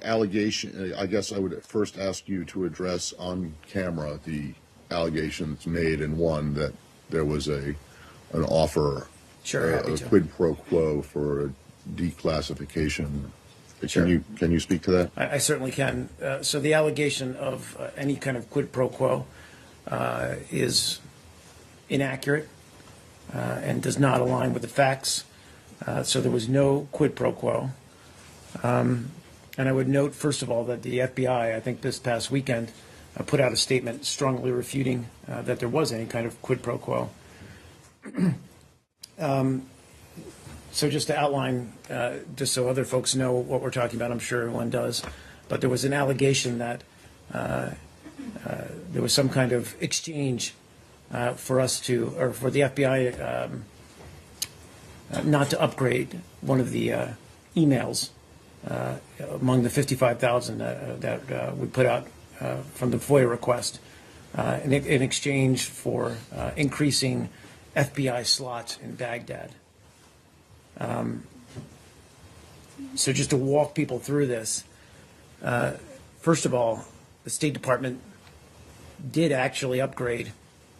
allegation, I guess I would first ask you to address on camera the allegations made in one that there was an offer, sure, a quid pro quo for a declassification. Sure. Can you speak to that? I certainly can. So the allegation of any kind of quid pro quo is inaccurate and does not align with the facts. So there was no quid pro quo. And I would note, first of all, that the FBI, I think this past weekend, put out a statement strongly refuting that there was any kind of quid pro quo. So just to outline, just so other folks know what we're talking about, I'm sure everyone does, but there was an allegation that there was some kind of exchange for us to, or for the FBI not to upgrade one of the emails among the 55,000 that we put out from the FOIA request in exchange for increasing FBI slots in Baghdad. So just to walk people through this, first of all, the State Department did actually upgrade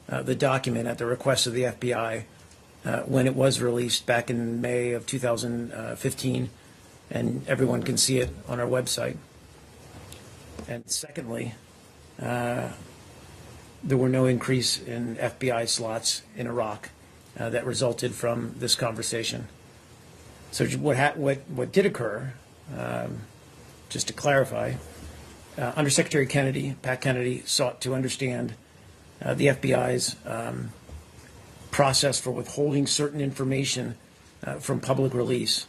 the document at the request of the FBI when it was released back in May of 2015, and everyone can see it on our website. And secondly, there were no increase in FBI slots in Iraq that resulted from this conversation. So what did occur, just to clarify, Undersecretary Kennedy, Pat Kennedy, sought to understand the FBI's process for withholding certain information from public release.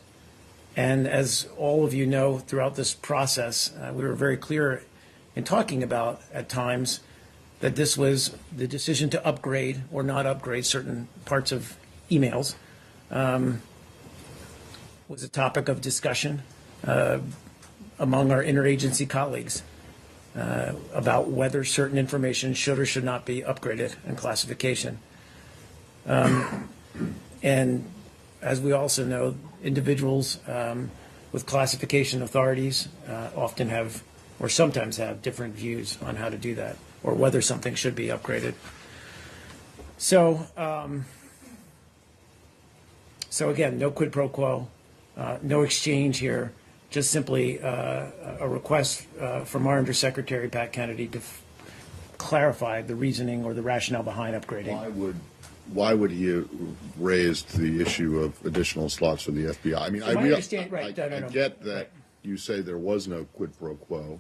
And as all of you know, throughout this process, we were very clear in talking about, at times, that this was the decision to upgrade or not upgrade certain parts of emails was a topic of discussion among our interagency colleagues about whether certain information should or should not be upgraded in classification. And as we also know, individuals with classification authorities often have, or sometimes have, different views on how to do that, or whether something should be upgraded. So, so again, no quid pro quo, no exchange here, just simply a request from our Undersecretary, Pat Kennedy, to clarify the reasoning or the rationale behind upgrading. Why would he have raised the issue of additional slots for the FBI? I mean, so I understand, right? I get that you say there was no quid pro quo,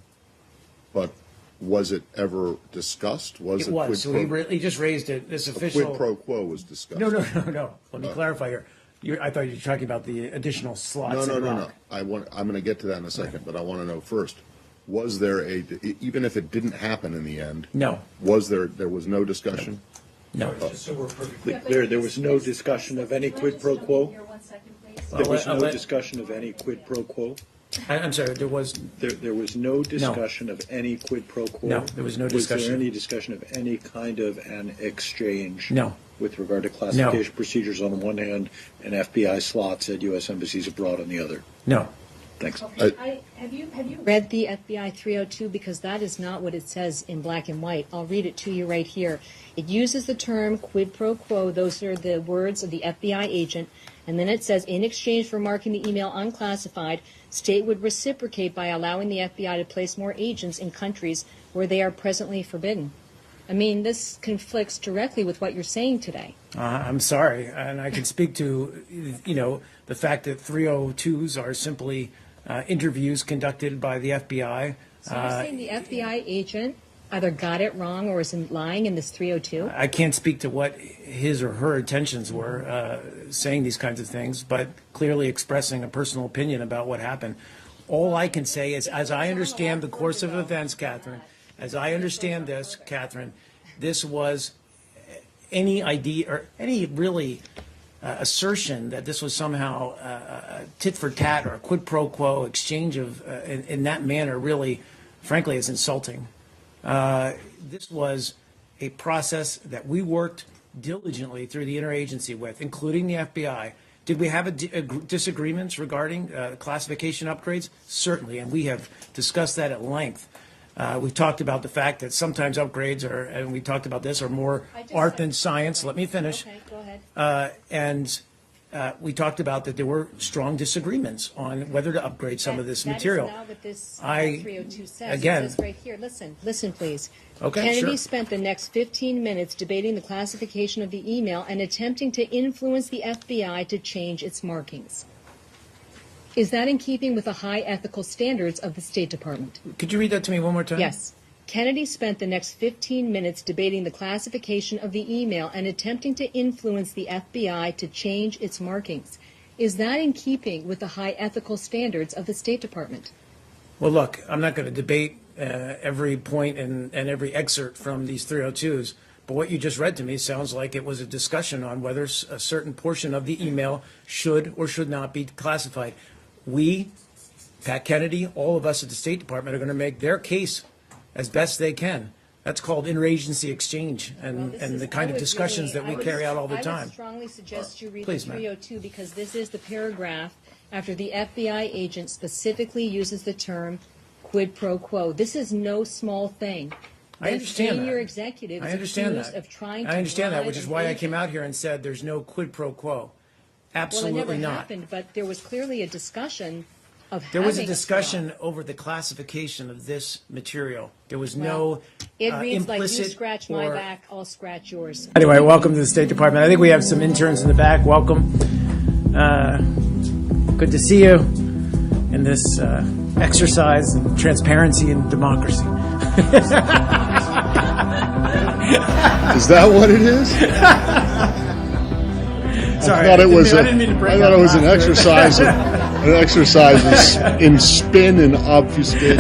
but was it ever discussed? It was. So he just raised it. This official quid pro quo was discussed. No. Let me clarify here. I thought you were talking about the additional slots. No. I'm going to get to that in a second, but I want to know first. Was there even if it didn't happen in the end? No. There was no discussion? No. Just so we're perfectly clear, there was no discussion of any quid pro quo? There was no discussion of any quid pro quo? I'm sorry, there was no discussion of any quid pro quo? No, there was no discussion. Was there any discussion of any kind of an exchange? No. With regard to classification procedures on the one hand and FBI slots at U.S. embassies abroad on the other? No. Thanks. Okay. Have you read the FBI 302? Because that is not what it says in black and white. I'll read it to you right here. It uses the term quid pro quo. Those are the words of the FBI agent. And then it says, in exchange for marking the email unclassified, state would reciprocate by allowing the FBI to place more agents in countries where they are presently forbidden. I mean, this conflicts directly with what you're saying today. I'm sorry, and I can speak to, the fact that 302s are simply interviews conducted by the FBI. So you're saying the FBI agent either got it wrong or is lying in this 302? I can't speak to what his or her intentions were saying these kinds of things, but clearly expressing a personal opinion about what happened. All I can say is, as I understand the course of events, Catherine, as I understand this, Catherine, this was any idea or any really assertion that this was somehow tit for tat or a quid pro quo exchange of in that manner really, frankly, is insulting. This was a process that we worked diligently through the interagency with, including the FBI, Did we have disagreements regarding classification upgrades? Certainly, and we have discussed that at length. We've talked about the fact that sometimes upgrades are, and we talked about this, are more art than science. Let me finish. Okay, go ahead. And we talked about that there were strong disagreements on whether to upgrade some of this material. That is not what this 302 says. Again, it says right here. Listen, please. Okay, Kennedy sure. spent the next 15 minutes debating the classification of the email and attempting to influence the FBI to change its markings. Is that in keeping with the high ethical standards of the State Department? Could you read that to me one more time? Yes. Kennedy spent the next 15 minutes debating the classification of the email and attempting to influence the FBI to change its markings. Is that in keeping with the high ethical standards of the State Department? Well, look, I'm not going to debate every point and every excerpt from these 302s, but what you just read to me sounds like it was a discussion on whether a certain portion of the email should or should not be classified. We, Pat Kennedy, all of us at the State Department are going to make their case as best they can. That's called interagency exchange and the kind of discussions that we carry out all the time. I would strongly suggest you read Please, the ma'am. 302 because this is the paragraph after the FBI agent specifically uses the term quid pro quo. This is no small thing. I understand Senior that. executives I understand accused that. of trying I to understand that, bribe which is an why I agent. came out here and said there's no quid pro quo. Well, Absolutely it never not. happened, but there was clearly a discussion of There was a having discussion swap. over the classification of this material. There was no It reads like you implicit scratch my or- back, I'll scratch yours. Anyway, welcome to the State Department. I think we have some interns in the back. Welcome. Good to see you in this exercise in transparency and democracy. Is that what it is? Sorry, I thought it was. I didn't mean to break I thought out it was an laughter. exercise in spin and obfuscation.